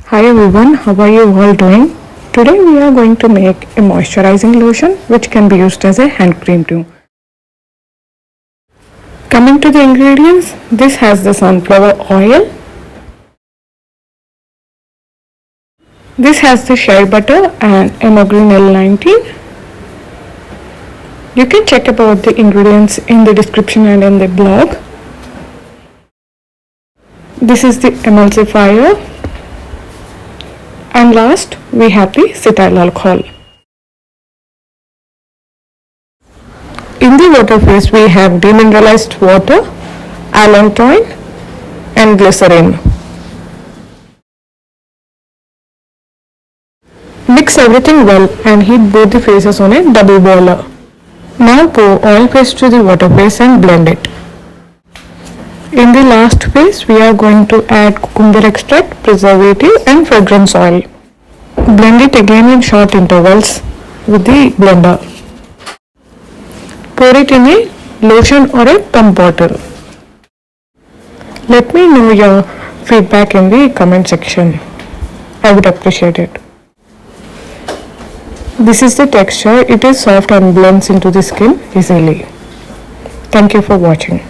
Hi everyone, how are you all doing? Today we are going to make a moisturizing lotion which can be used as a hand cream too. Coming to the ingredients, this has the sunflower oil. This has the shea butter and Emogreen L19. You can check about the ingredients in the description and in the blog. This is the emulsifier. And last, we have the cetyl alcohol. In the water phase, we have demineralized water, Allantoin and Glycerin. Mix everything well and heat both the phases on a double boiler. Now pour oil phase to the water phase and blend it. In the last phase, we are going to add cucumber extract, preservative and fragrance oil. Blend it again in short intervals with the blender. Pour it in a lotion or a pump bottle. Let me know your feedback in the comment section. I would appreciate it. This is the texture. It is soft and blends into the skin easily. Thank you for watching.